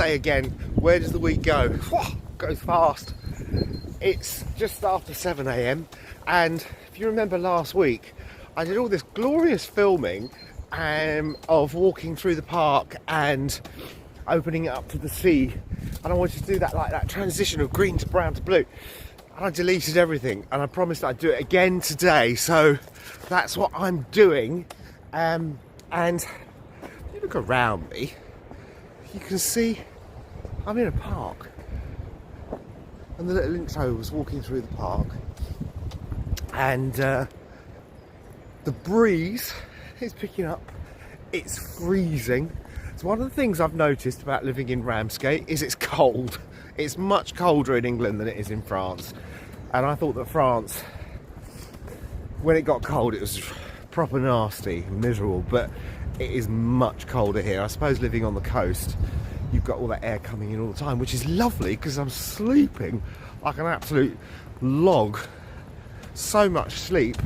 Monday again. Where does the week go? Whew, goes fast. It's just after 7 a.m. and if you remember last week, I did all this glorious filming of walking through the park and opening it up to the sea, and I wanted to do that, like that transition of green to brown to blue, and I deleted everything, and I promised I'd do it again today, so that's what I'm doing. And if you look around me, you can see I'm in a park, and the little intro was walking through the park, and the breeze is picking up. It's freezing. So one of the things I've noticed about living in Ramsgate is it's cold. It's much colder in England than it is in France, and I thought that France, when it got cold, it was proper nasty, miserable, but it is much colder here. I suppose living on the coast, you've got all that air coming in all the time, which is lovely because I'm sleeping like an absolute log. So much sleep,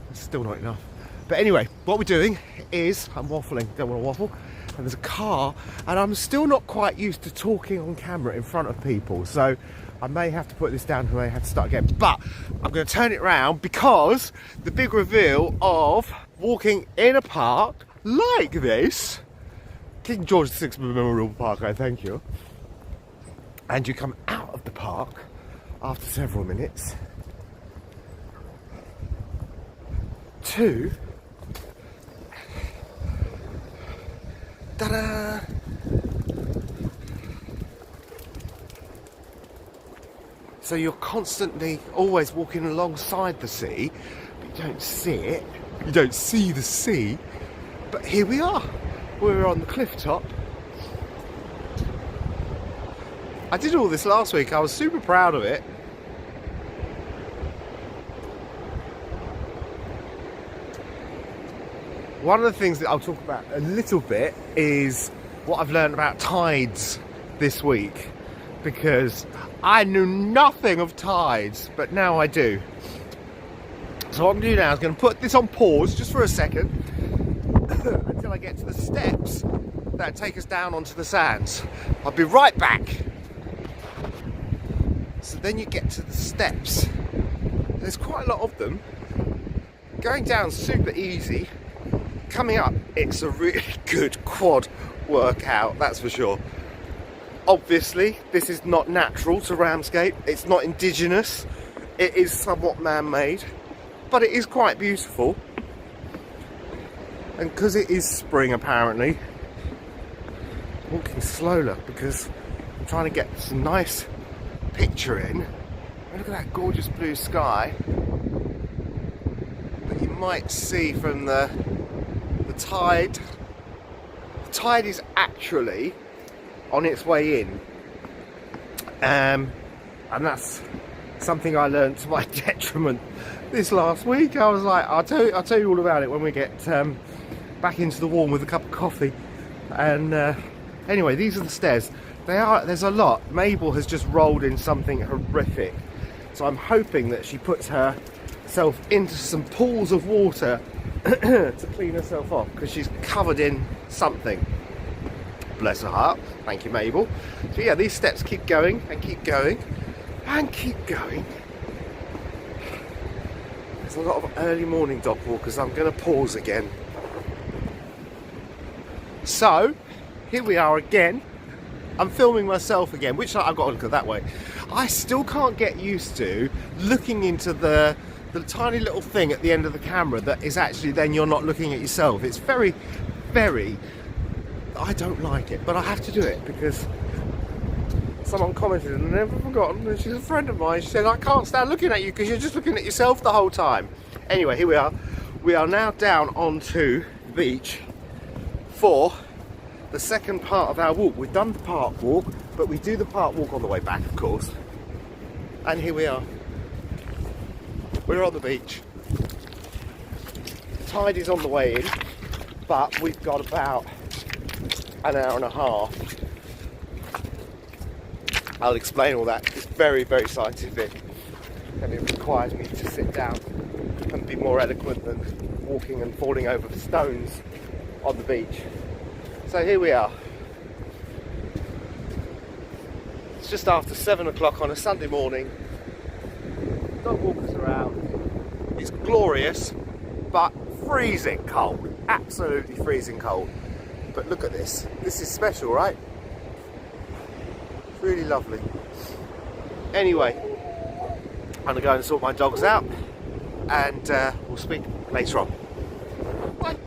it's still not enough. But anyway, what we're doing is, I'm waffling, don't want to waffle, and there's a car, and I'm still not quite used to talking on camera in front of people, so I may have to put this down, I may have to start again, but I'm going to turn it round because the big reveal of walking in a park like this, King George VI Memorial Park, I thank you, and you come out of the park after several minutes to ta-da! So you're constantly always walking alongside the sea, but you don't see it. You don't see the sea. But here we are. We're on the cliff top. I did all this last week. I was super proud of it. One of the things that I'll talk about a little bit is what I've learned about tides this week, because I knew nothing of tides, but now I do. So what I'm going to do now is going to put this on pause just for a second until I get to the steps that take us down onto the sands. I'll be right back. So then you get to the steps. There's quite a lot of them. Going down super easy. Coming up, it's a really good quad workout, that's for sure. Obviously, this is not natural to Ramsgate. It's not indigenous. It is somewhat man-made, but it is quite beautiful. And because it is spring, apparently, I'm walking slower because I'm trying to get some nice picture in. And look at that gorgeous blue sky that you might see from the tide. The tide is actually on its way in, and that's something I learned to my detriment this last week. I was like, I'll tell you all about it when we get back into the warm with a cup of coffee. And anyway, these are the stairs. There's a lot. Mabel has just rolled in something horrific, so I'm hoping that she puts herself into some pools of water to clean herself off, because she's covered in something. Bless her heart. Thank you, Mabel. So yeah, these steps keep going and keep going and keep going. There's a lot of early morning dog walkers. I'm going to pause again. So here we are again. I'm filming myself again, which I've got to look at that way. I still can't get used to looking into the tiny little thing at the end of the camera that is actually then you're not looking at yourself. It's very, very, I don't like it, but I have to do it because someone commented, and I've never forgotten, and she's a friend of mine. She said, I can't stand looking at you because you're just looking at yourself the whole time. Anyway, here we are. We are now down onto the beach for the second part of our walk. We've done the park walk, but we do the park walk on the way back, of course. And here we are. We're on the beach. The tide is on the way in, but we've got about an hour and a half. I'll explain all that. It's very, very scientific, and it requires me to sit down and be more eloquent than walking and falling over the stones on the beach. So here we are. just after 7 o'clock on a Sunday morning. Dog walkers are out. It's glorious, but freezing cold. Absolutely freezing cold. But look at this. This is special, right? It's really lovely. Anyway, I'm going to go and sort my dogs out, and we'll speak later on. Bye.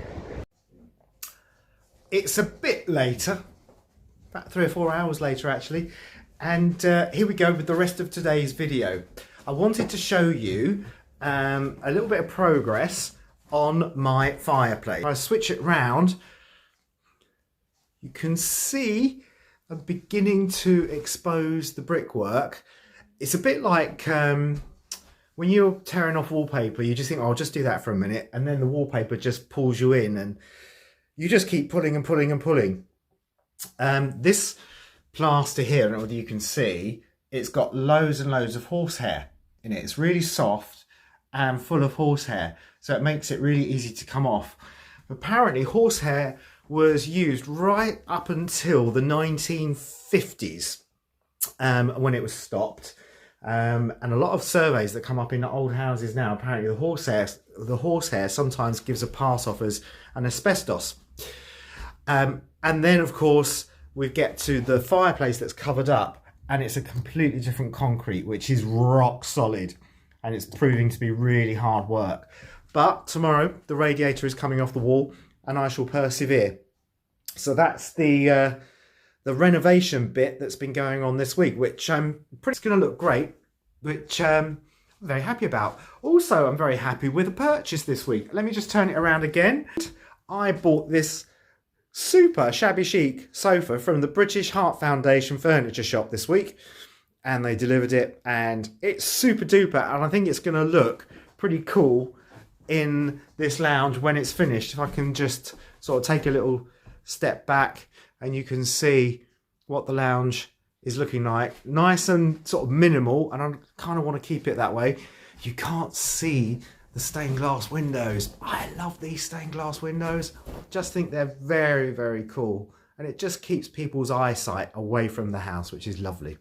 It's a bit later, about 3 or 4 hours later actually, and here we go with the rest of today's video. I wanted to show you a little bit of progress on my fireplace. If I switch it round, you can see I'm beginning to expose the brickwork. It's a bit like when you're tearing off wallpaper, you just think, oh, I'll just do that for a minute, and then the wallpaper just pulls you in and you just keep pulling and pulling and pulling. This plaster here, I don't know whether you can see, it's got loads and loads of horsehair in it. It's really soft and full of horsehair, so it makes it really easy to come off. Apparently horsehair was used right up until the 1950s when it was stopped. And a lot of surveys that come up in old houses now, apparently the horsehair sometimes gives a pass off as an asbestos. And then of course we get to the fireplace that's covered up, and it's a completely different concrete, which is rock solid, and it's proving to be really hard work. But tomorrow the radiator is coming off the wall, and I shall persevere. So that's the renovation bit that's been going on this week, which I'm pretty going to look great, which I'm very happy about. Also, I'm very happy with a purchase this week. Let me just turn it around again. I bought this super shabby chic sofa from the British Heart Foundation furniture shop this week, and they delivered it, and it's super duper, and I think it's going to look pretty cool in this lounge when it's finished. If I can just sort of take a little step back, and you can see what the lounge is looking like. Nice and sort of minimal, and I kind of want to keep it that way. You can't see the stained glass windows. I love these stained glass windows. Just think they're very, very cool, and it just keeps people's eyesight away from the house, which is lovely.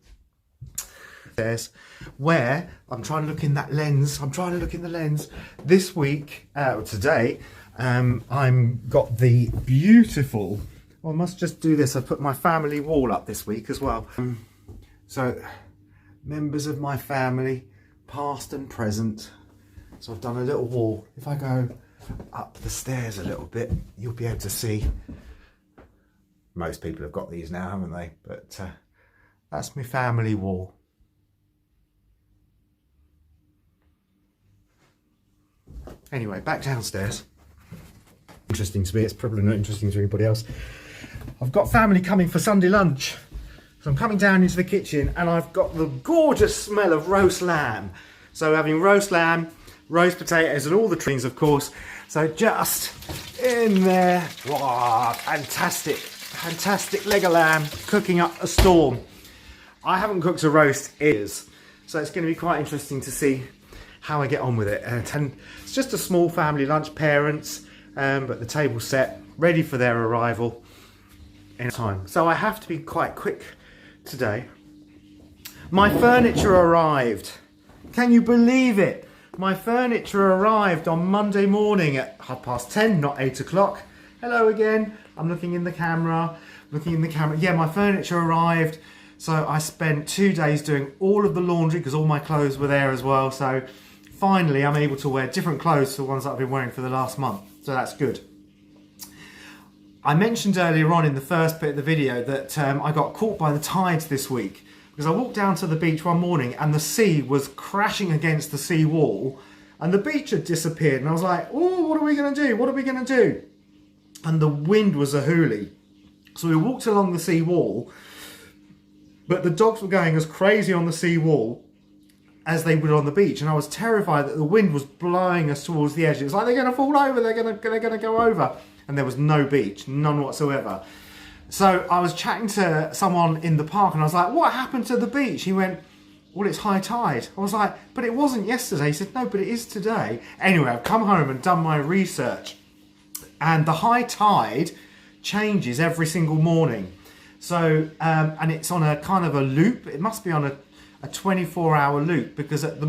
There's where I'm trying to look in that lens. I'm trying to look in the lens this week. Today, I'm got the beautiful. Well, I must just do this. I put my family wall up this week as well. So, members of my family, past and present. So I've done a little wall. If I go up the stairs a little bit, you'll be able to see. Most people have got these now, haven't they? But that's my family wall. Anyway, back downstairs. Interesting to me. It's probably not interesting to anybody else. I've got family coming for Sunday lunch. So I'm coming down into the kitchen, and I've got the gorgeous smell of roast lamb. So having roast lamb, roast potatoes, and all the trimmings, of course. So just in there, wow, fantastic, fantastic leg of lamb cooking up a storm. I haven't cooked a roast ears, so it's going to be quite interesting to see how I get on with it. And it's just a small family lunch, parents, but the table's set, ready for their arrival in time. So I have to be quite quick today. My furniture arrived. Can you believe it? My furniture arrived on Monday morning at 10:30, not 8 o'clock. Hello again. I'm looking in the camera, Yeah, my furniture arrived. So I spent 2 days doing all of the laundry because all my clothes were there as well. So finally I'm able to wear different clothes to the ones that I've been wearing for the last month. So that's good. I mentioned earlier on in the first bit of the video that I got caught by the tides this week, because I walked down to the beach one morning and the sea was crashing against the sea wall, and the beach had disappeared, and I was like, oh, what are we going to do? What are we going to do? And the wind was a hoolie. So we walked along the sea wall, but the dogs were going as crazy on the sea wall as they would on the beach, and I was terrified that the wind was blowing us towards the edge. It was like, they're going to fall over, they're going to go over. And there was no beach, none whatsoever. So I was chatting to someone in the park, and I was like, what happened to the beach? He went, well, it's high tide. I was like, but it wasn't yesterday. He said, no, but it is today. Anyway, I've come home and done my research, and the high tide changes every single morning. So, and it's on a kind of a loop. It must be on a 24-hour loop, because at the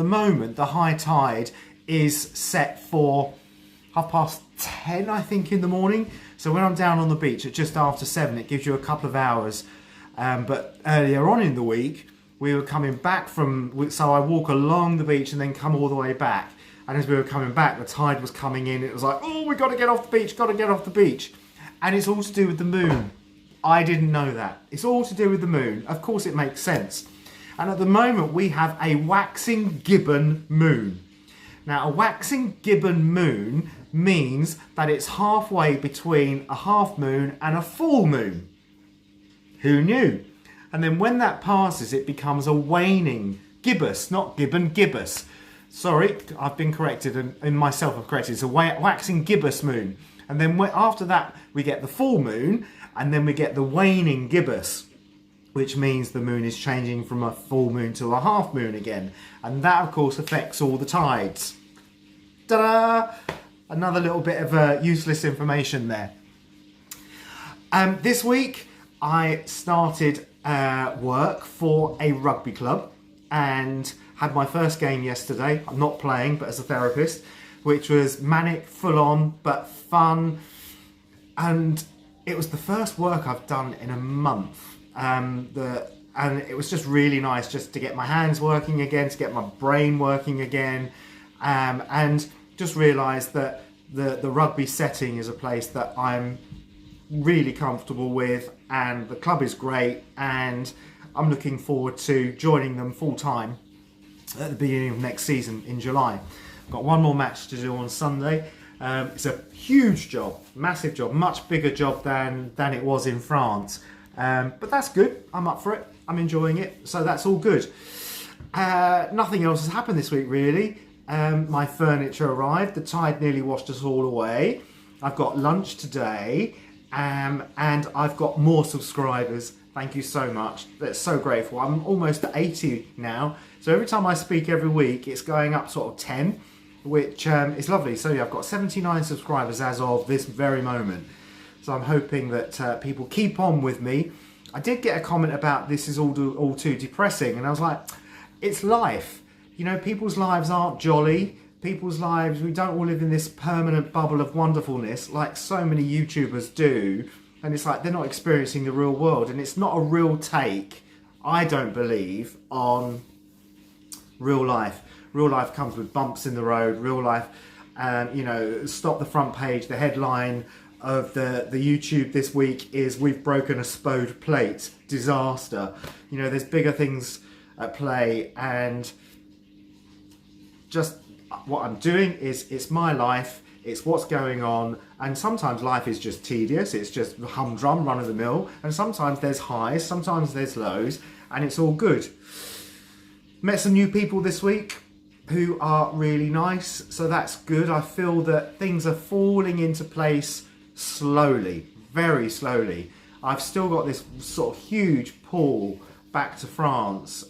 moment the high tide is set for 10:30, I think, in the morning. So when I'm down on the beach at just after 7, it gives you a couple of hours. But earlier on in the week, we were coming back so I walk along the beach and then come all the way back. And as we were coming back, the tide was coming in. It was like, oh, we got to get off the beach, got to get off the beach. And it's all to do with the moon. I didn't know that. It's all to do with the moon. Of course it makes sense. And at the moment we have a waxing Gibbon moon. Now, a waxing Gibbon moon means that it's halfway between a half moon and a full moon. Who knew? And then when that passes, it becomes a waning Gibbous, not Gibbon, Gibbous. Sorry, I've been corrected, and myself have corrected. It's a waxing Gibbous moon. And then after that, we get the full moon, and then we get the waning Gibbous, which means the moon is changing from a full moon to a half moon again. And that, of course, affects all the tides. Ta-da! Another little bit of useless information there. This week, I started work for a rugby club and had my first game yesterday. I'm not playing, but as a therapist, which was manic, full-on, but fun. And it was the first work I've done in a month. And it was just really nice just to get my hands working again, to get my brain working again, and just realised that the rugby setting is a place that I'm really comfortable with, and the club is great, and I'm looking forward to joining them full time at the beginning of next season in July. I've got one more match to do on Sunday. It's a huge job, massive job, much bigger job than it was in France. But that's good. I'm up for it. I'm enjoying it. So that's all good. Nothing else has happened this week, really. My furniture arrived. The tide nearly washed us all away. I've got lunch today. And I've got more subscribers. Thank you so much. That's so grateful. I'm almost at 80 now. So every time I speak every week, it's going up sort of 10, which is lovely. So yeah, I've got 79 subscribers as of this very moment. So I'm hoping that people keep on with me. I did get a comment about this is all too depressing, and I was like, it's life. You know, people's lives aren't jolly. People's lives, we don't all live in this permanent bubble of wonderfulness like so many YouTubers do. And it's like they're not experiencing the real world. And it's not a real take, I don't believe, on real life. Real life comes with bumps in the road. Real life, you know, stop the front page. The headline of the YouTube this week is "We've broken a spode plate. Disaster." You know, there's bigger things at play, and just what I'm doing is it's my life. It's what's going on, and sometimes life is just tedious. It's just humdrum, run of the mill, and sometimes there's highs, sometimes there's lows, and it's all good. Met some new people this week who are really nice, so that's good. I feel that things are falling into place slowly, very slowly. I've still got this sort of huge pull back to France,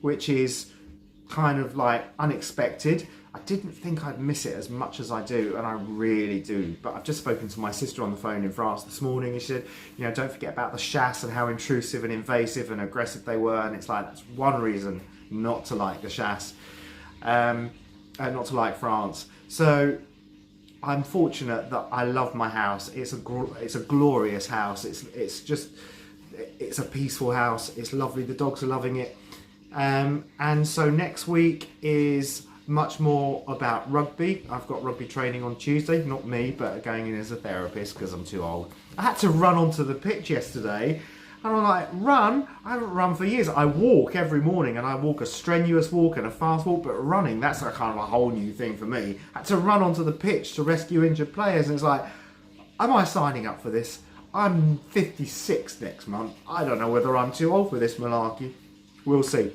which is kind of like unexpected. I didn't think I'd miss it as much as I do, and I really do. But I've just spoken to my sister on the phone in France this morning, and she said, you know, don't forget about the chasse and how intrusive and invasive and aggressive they were. And it's like, that's one reason not to like the chasse, and not to like France. So I'm fortunate that I love my house. It's a glorious house. It's a peaceful house. It's lovely. The dogs are loving it. And so next week is much more about rugby. I've got rugby training on Tuesday, not me, but going in as a therapist because I'm too old. I had to run onto the pitch yesterday, and I'm like, run? I haven't run for years. I walk every morning, and I walk a strenuous walk and a fast walk, but running, that's a kind of a whole new thing for me. I had to run onto the pitch to rescue injured players, and it's like, am I signing up for this? I'm 56 next month. I don't know whether I'm too old for this malarkey. We'll see.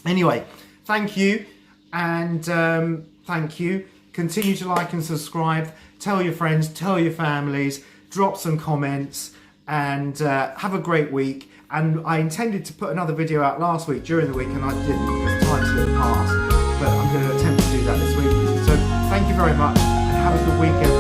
Anyway, thank you. And thank you. Continue to like and subscribe. Tell your friends, tell your families, drop some comments, and have a great week. And I intended to put another video out last week during the week, and I didn't because time slipped past. But I'm going to attempt to do that this week. So thank you very much, and have a good weekend.